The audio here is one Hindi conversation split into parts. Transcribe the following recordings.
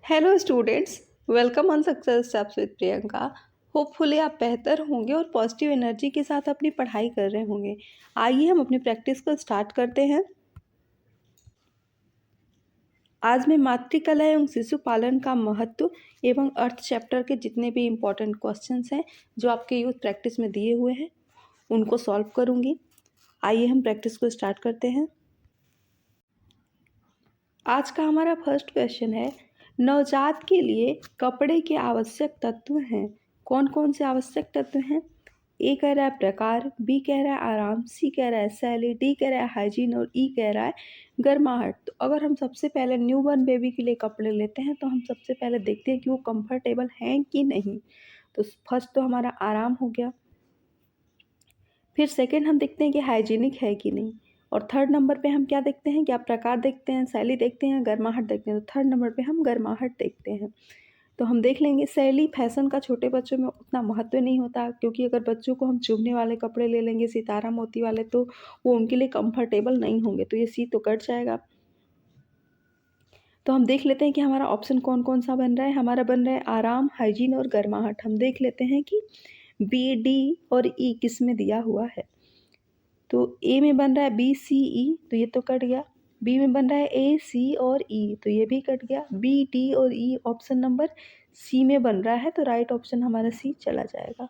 Hello students, welcome on success steps with Priyanka. Hopefully आप बेहतर होंगे और पॉजिटिव एनर्जी के साथ अपनी पढ़ाई कर रहे होंगे। आइए हम अपनी प्रैक्टिस को स्टार्ट करते हैं। आज मैं मातृकला एवं शिशु पालन का महत्व एवं अर्थ चैप्टर के जितने भी इम्पोर्टेंट क्वेश्चंस हैं जो आपके यूथ प्रैक्टिस में दिए हुए हैं उनको सॉल्व करूँगी। आइए हम प्रैक्टिस को स्टार्ट करते हैं। आज का हमारा फर्स्ट क्वेश्चन है, नवजात के लिए कपड़े के आवश्यक तत्व हैं। कौन कौन से आवश्यक तत्व हैं? ए कह रहा है प्रकार, बी कह रहा है आराम, सी कह रहा है शैली, डी कह रहा है हाइजीन और ई कह रहा है गर्माहट। तो अगर हम सबसे पहले न्यू बॉर्न बेबी के लिए कपड़े लेते हैं तो हम सबसे पहले देखते हैं कि वो कंफर्टेबल हैं कि नहीं। तो फर्स्ट तो हमारा आराम हो गया। फिर सेकेंड हम देखते हैं कि हाइजीनिक है कि नहीं। और थर्ड नंबर पे हम क्या देखते हैं? क्या प्रकार देखते हैं, शैली देखते हैं, गर्माहट देखते हैं। तो थर्ड नंबर पे हम गर्माहट देखते हैं। तो हम देख लेंगे शैली फैशन का छोटे बच्चों में उतना महत्व नहीं होता, क्योंकि अगर बच्चों को हम चुभने वाले कपड़े ले लेंगे सितारा मोती वाले तो वो उनके लिए कंफर्टेबल नहीं होंगे। तो ये सी तो कट जाएगा। तो हम देख लेते हैं कि हमारा ऑप्शन कौन कौन सा बन रहा है। हमारा बन रहा है आराम, हाइजीन और गर्माहट। हम देख लेते हैं कि बी, डी और ई किस में दिया हुआ है। तो ए में बन रहा है बी, सी, ई, तो ये तो कट गया। बी में बन रहा है ए, सी और ई, तो ये भी कट गया। बी, डी और ई ऑप्शन नंबर सी में बन रहा है, तो राइट ऑप्शन हमारा सी चला जाएगा।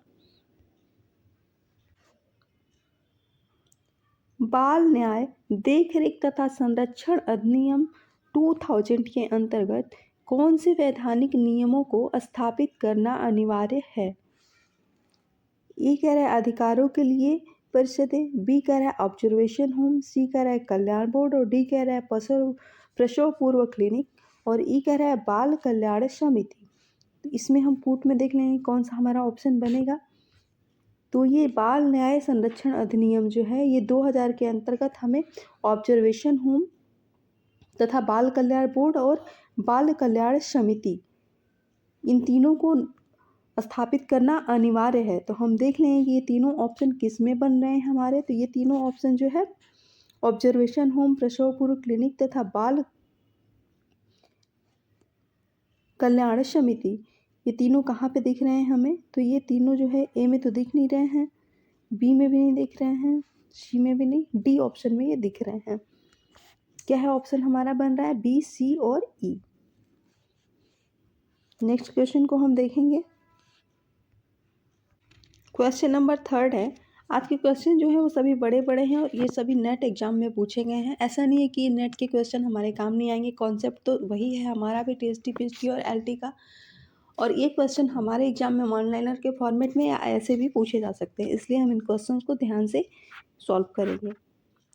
बाल न्याय देखरेख तथा संरक्षण अधिनियम 2000 के अंतर्गत कौन से वैधानिक नियमों को स्थापित करना अनिवार्य है? ए कह रहा है अधिकारों के लिए परिषदें, बी कह रहा है ऑब्जर्वेशन होम, सी कह रहा है कल्याण बोर्ड और डी कह रहा है प्रसव पूर्व क्लिनिक और ई कह रहा है बाल कल्याण समिति। तो इसमें हम पुट में देख लेंगे कौन सा हमारा ऑप्शन बनेगा। तो ये बाल न्याय संरक्षण अधिनियम जो है ये 2000 के अंतर्गत हमें ऑब्जर्वेशन होम तथा बाल कल्याण बोर्ड और बाल कल्याण समिति इन तीनों को स्थापित करना अनिवार्य है। तो हम देख लेंगे कि ये तीनों ऑप्शन किस में बन रहे हैं हमारे। तो ये तीनों ऑप्शन जो है ऑब्जर्वेशन होम, प्रसव पूर्व क्लिनिक तथा बाल कल्याण समिति, ये तीनों कहाँ पे दिख रहे हैं हमें? तो ये तीनों जो है ए में तो दिख नहीं रहे हैं, बी में भी नहीं दिख रहे हैं, सी में भी नहीं, डी ऑप्शन में ये दिख रहे हैं। क्या है ऑप्शन हमारा बन रहा है बी, सी और ई। नेक्स्ट क्वेश्चन को हम देखेंगे। क्वेश्चन नंबर थर्ड है। आज के क्वेश्चन जो है वो सभी बड़े बड़े हैं और ये सभी नेट एग्जाम में पूछे गए हैं। ऐसा नहीं है कि नेट के क्वेश्चन हमारे काम नहीं आएंगे, कॉन्सेप्ट तो वही है हमारा भी, टीएसटी, पीएचडी और एलटी का। और ये क्वेश्चन हमारे एग्जाम में ऑनलाइनर के फॉर्मेट में या ऐसे भी पूछे जा सकते हैं, इसलिए हम इन क्वेश्चन को ध्यान से सॉल्व करेंगे।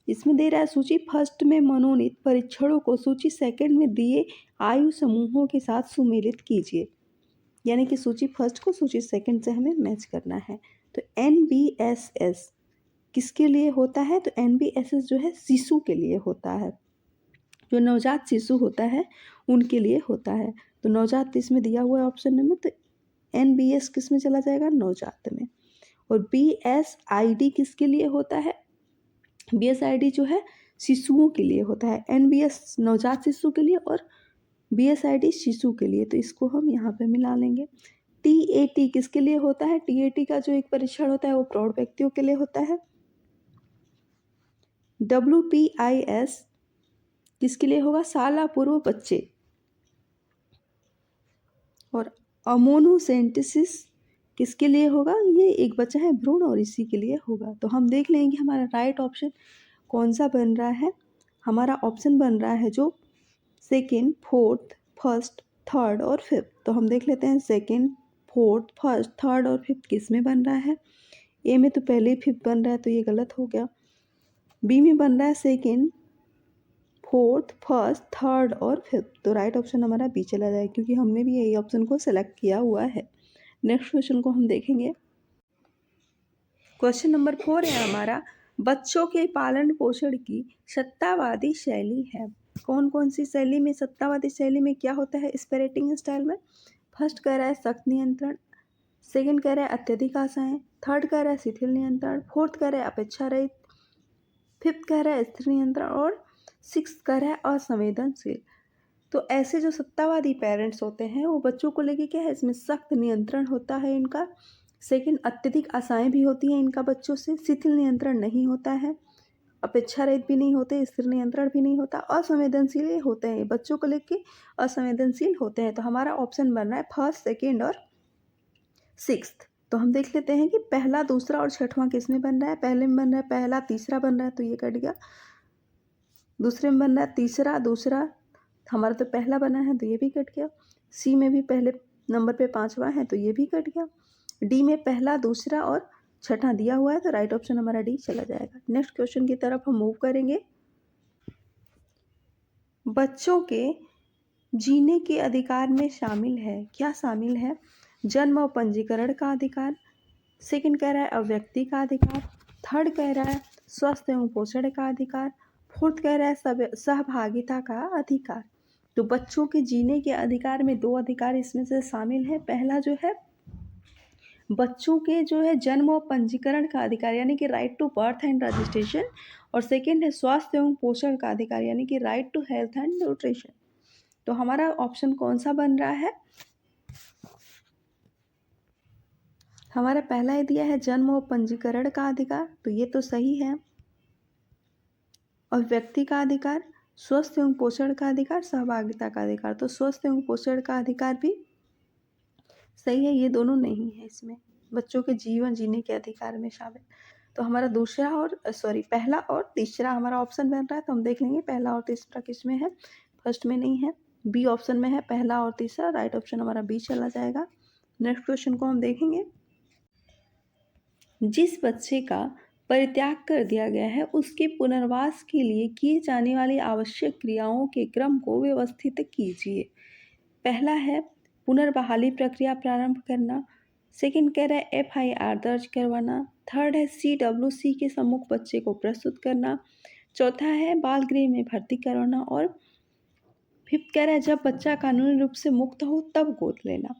इसमें दे रहा है सूची फर्स्ट में मनोनीत परीक्षणों को सूची सेकंड में दिए आयु समूहों के साथ सुमेलित कीजिए। यानी कि सूची फर्स्ट को सूची सेकंड से हमें मैच करना है। तो NBSS किसके लिए होता है? तो NBSS जो है शिशु के लिए होता है, जो नवजात शिशु होता है उनके लिए होता है। तो नवजात इसमें दिया हुआ है ऑप्शन नंबर, तो NBS किस में चला जाएगा? नवजात में। और BSID किसके लिए होता है? BSID जो है शिशुओं के लिए होता है। NBS नवजात शिशु के लिए और BSID शिशु के लिए, तो इसको हम यहाँ पे मिला लेंगे। TAT किसके लिए होता है? TAT का जो एक परीक्षण होता है वो प्रौढ़ व्यक्तियों के लिए होता है। WPIS किसके लिए होगा? शाला पूर्व बच्चे। और अमोनोसेंटेसिस किसके लिए होगा? ये एक बच्चा है भ्रूण और इसी के लिए होगा। तो हम देख लेंगे हमारा राइट ऑप्शन कौन सा बन रहा है। हमारा ऑप्शन बन रहा है जो सेकेंड, फोर्थ, फर्स्ट, थर्ड और फिफ्थ। तो हम देख लेते हैं सेकेंड, फोर्थ, फर्स्ट, थर्ड और फिफ्थ किस में बन रहा है। ए में तो पहले ही फिफ्थ बन रहा है तो ये गलत हो गया। बी में बन रहा है सेकेंड, फोर्थ, फर्स्ट, थर्ड और फिफ्थ। तो राइट ऑप्शन हमारा बी चला जाए, क्योंकि हमने भी यही ऑप्शन को सेलेक्ट किया हुआ है। नेक्स्ट क्वेश्चन को हम देखेंगे। क्वेश्चन नंबर 4 है हमारा, बच्चों के पालन पोषण की सत्तावादी शैली है। कौन कौन सी शैली में, सत्तावादी शैली में क्या होता है इस पेरेंटिंग स्टाइल में? फर्स्ट कह रहा है सख्त नियंत्रण, सेकंड कह रहा है अत्यधिक आशाएं, थर्ड कह रहा है शिथिल नियंत्रण, फोर्थ कह रहा है अपेक्षा रहित, फिफ्थ कह रहा है स्थिर नियंत्रण और सिक्स कह रहा है असंवेदनशील। तो ऐसे जो सत्तावादी पेरेंट्स होते हैं वो बच्चों को लेके क्या है, इसमें सख्त नियंत्रण होता है इनका। सेकंड, अत्यधिक आशाएं भी होती हैं इनका बच्चों से। शिथिल नियंत्रण नहीं होता है, अपेक्षा रहित भी नहीं होते, स्थिर नियंत्रण भी नहीं होता, असंवेदनशील ये होते हैं बच्चों को लेके, असंवेदनशील होते हैं। तो हमारा ऑप्शन बन रहा है फर्स्ट, सेकेंड और सिक्स्थ। तो हम देख लेते हैं कि पहला, दूसरा और छठवां किस में बन रहा है। पहले में बन रहा है पहला, तीसरा बन रहा है तो ये कट गया। दूसरे में बन रहा है तीसरा, दूसरा, हमारा तो पहला बना है तो ये भी कट गया। सी में भी पहले नंबर पे पांचवा है तो ये भी कट गया। डी में पहला, दूसरा और छठा दिया हुआ है तो राइट ऑप्शन हमारा डी चला जाएगा। नेक्स्ट क्वेश्चन की तरफ हम मूव करेंगे। बच्चों के जीने के अधिकार में शामिल है, क्या शामिल है? जन्म और पंजीकरण का अधिकार। सेकंड कह रहा है अव्यक्ति का अधिकार। थर्ड कह रहा है स्वास्थ्य एवं पोषण का अधिकार। फोर्थ कह रहा है सहभागिता का अधिकार। तो बच्चों के जीने के अधिकार में दो अधिकार इसमें से शामिल है। पहला जो है बच्चों के जो है जन्म और पंजीकरण का अधिकार यानी कि right to birth and registration, और सेकंड है स्वास्थ्य एवं पोषण का अधिकार यानी कि right to health and nutrition. तो हमारा ऑप्शन कौन सा बन रहा है? हमारा पहला ही दिया है जन्म और पंजीकरण का अधिकार, तो ये तो सही है। और व्यक्ति का अधिकार, स्वस्थ एवं पोषण का अधिकार, सहभागिता का अधिकार, तो स्वस्थ एवं पोषण का अधिकार भी सही है। ये दोनों नहीं है इसमें बच्चों के जीवन जीने के अधिकार में शामिल। तो हमारा दूसरा और पहला और तीसरा हमारा ऑप्शन बन रहा है। तो हम देख लेंगे पहला और तीसरा किस में है। फर्स्ट में नहीं है, बी ऑप्शन में है पहला और तीसरा, राइट ऑप्शन हमारा बी चला जाएगा। नेक्स्ट क्वेश्चन को हम देखेंगे। जिस बच्चे का परित्याग कर दिया गया है उसके पुनर्वास के लिए किए जाने वाली आवश्यक क्रियाओं के क्रम को व्यवस्थित कीजिए। पहला है पुनर्बहाली प्रक्रिया प्रारंभ करना। सेकंड कह रहा है एफआईआर दर्ज करवाना। थर्ड है सीडब्ल्यूसी के सम्मुख बच्चे को प्रस्तुत करना। चौथा है बाल गृह में भर्ती करवाना। और फिफ्थ कह रहा है जब बच्चा कानूनी रूप से मुक्त हो तब गोद लेना।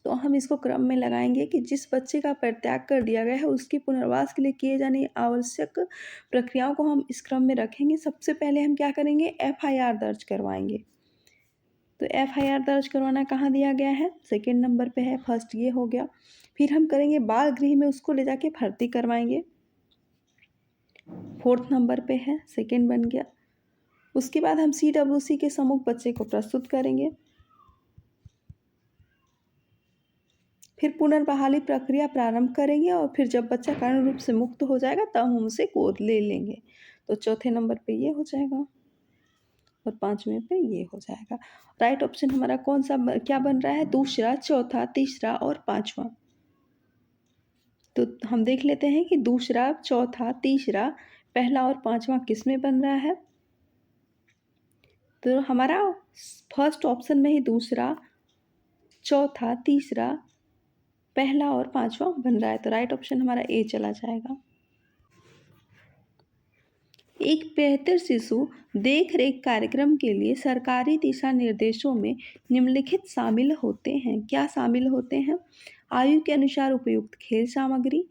तो हम इसको क्रम में लगाएंगे कि जिस बच्चे का परित्याग कर दिया गया है उसके पुनर्वास के लिए किए जाने आवश्यक प्रक्रियाओं को हम इस क्रम में रखेंगे। सबसे पहले हम क्या करेंगे, एफआईआर दर्ज करवाएंगे। तो एफआईआर दर्ज करवाना कहाँ दिया गया है, सेकंड नंबर पे है, फर्स्ट ये हो गया। फिर हम करेंगे बाल गृह में उसको ले जाके भर्ती करवाएंगे, फोर्थ नंबर पे है, सेकंड बन गया। उसके बाद हम सीडब्ल्यूसी के सम्मुख बच्चे को प्रस्तुत करेंगे। फिर पुनर्बहाली प्रक्रिया प्रारंभ करेंगे और फिर जब बच्चा कानूनी रूप से मुक्त हो जाएगा तब हम उसे गोद ले लेंगे। तो चौथे नंबर पे ये हो जाएगा और पांचवें पे ये हो जाएगा। राइट ऑप्शन हमारा कौन सा क्या बन रहा है, दूसरा, चौथा, तीसरा और पांचवा। तो हम देख लेते हैं कि दूसरा, चौथा, तीसरा, पहला और पांचवा किस में बन रहा है। तो हमारा फर्स्ट ऑप्शन में ही दूसरा, चौथा, तीसरा, पहला और पांचवा बन रहा है। तो राइट ऑप्शन हमारा ए चला जाएगा। एक बेहतर शिशु देख रेख कार्यक्रम के लिए सरकारी दिशा निर्देशों में निम्नलिखित शामिल होते हैं, क्या शामिल होते हैं? आयु के अनुसार उपयुक्त खेल सामग्री।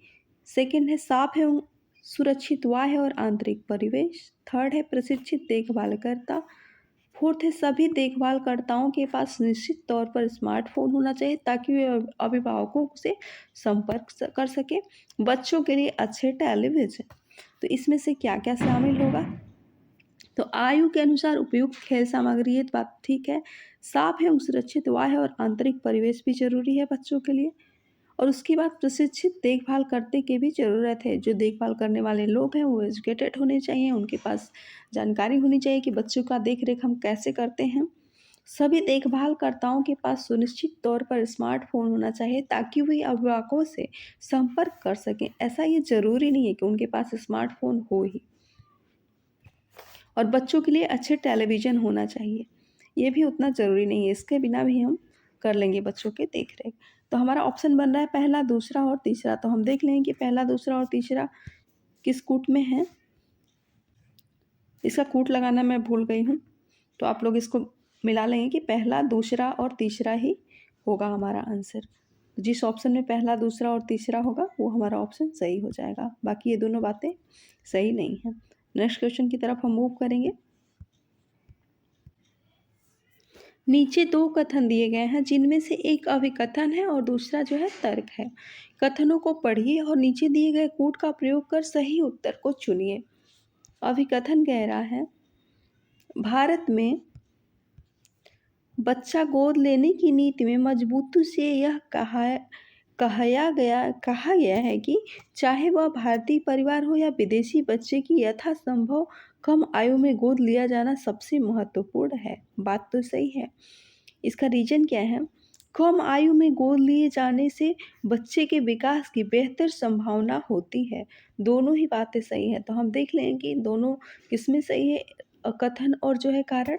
सेकंड है साफ एवं सुरक्षित बाह्य और आंतरिक परिवेश। थर्ड है प्रशिक्षित देखभालकर्ता। फोर्थ है सभी देखभालकर्ताओं के पास निश्चित तौर पर स्मार्टफोन होना चाहिए ताकि वे अभिभावकों से संपर्क कर सके। बच्चों के लिए अच्छे टेलीविजन। तो इसमें से क्या क्या शामिल होगा? तो आयु के अनुसार उपयुक्त खेल सामग्री, ये बात ठीक है। साफ एवं सुरक्षित बाह्य और आंतरिक परिवेश भी जरूरी है बच्चों के लिए। और उसके बाद प्रशिक्षित देखभाल करते की भी ज़रूरत है। जो देखभाल करने वाले लोग हैं वो एजुकेटेड होने चाहिए, उनके पास जानकारी होनी चाहिए कि बच्चों का देख रेख हम कैसे करते हैं। सभी देखभालकर्ताओं के पास सुनिश्चित तौर पर स्मार्टफोन होना चाहिए ताकि वे अभिभावकों से संपर्क कर सकें। ऐसा ये ज़रूरी नहीं है कि उनके पास स्मार्टफोन हो ही। और बच्चों के लिए अच्छे टेलीविज़न होना चाहिए, ये भी उतना ज़रूरी नहीं है, इसके बिना भी हम कर लेंगे बच्चों के देख रेख। तो हमारा ऑप्शन बन रहा है पहला, दूसरा और तीसरा। तो हम देख लेंगे कि पहला, दूसरा और तीसरा किस कूट में है। इसका कूट लगाना मैं भूल गई हूँ, तो आप लोग इसको मिला लेंगे कि पहला, दूसरा और तीसरा ही होगा हमारा आंसर। जिस ऑप्शन में पहला, दूसरा और तीसरा होगा वो हमारा ऑप्शन सही हो जाएगा, बाकी ये दोनों बातें सही नहीं है। नेक्स्ट क्वेश्चन की तरफ हम मूव करेंगे। नीचे 2 कथन दिए गए हैं जिनमें से एक अभिकथन है और दूसरा जो है तर्क है। कथनों को पढ़िए और नीचे दिए गए कूट का प्रयोग कर सही उत्तर को चुनिए। अभिकथन कह रहा है, भारत में बच्चा गोद लेने की नीति में मजबूती से यह कहा गया है कि चाहे वह भारतीय परिवार हो या विदेशी, बच्चे की यथासंभव कम आयु में गोद लिया जाना सबसे महत्वपूर्ण है। बात तो सही है। इसका रीजन क्या है? कम आयु में गोद लिए जाने से बच्चे के विकास की बेहतर संभावना होती है। दोनों ही बातें सही हैं। तो हम देख लें कि दोनों किसमें सही है, कथन और जो है कारण।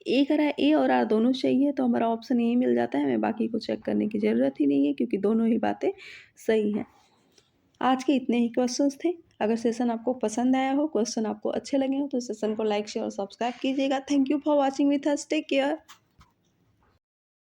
ए करा है, ए और आर दोनों सही है, तो हमारा ऑप्शन यही मिल जाता है। हमें बाकी को चेक करने की ज़रूरत ही नहीं है क्योंकि दोनों ही बातें सही हैं। आज के इतने ही क्वेश्चंस थे। अगर सेशन आपको पसंद आया हो, क्वेश्चन आपको अच्छे लगे हो, तो सेशन को लाइक शेयर और सब्सक्राइब कीजिएगा। Thank you for watching with us. Take care.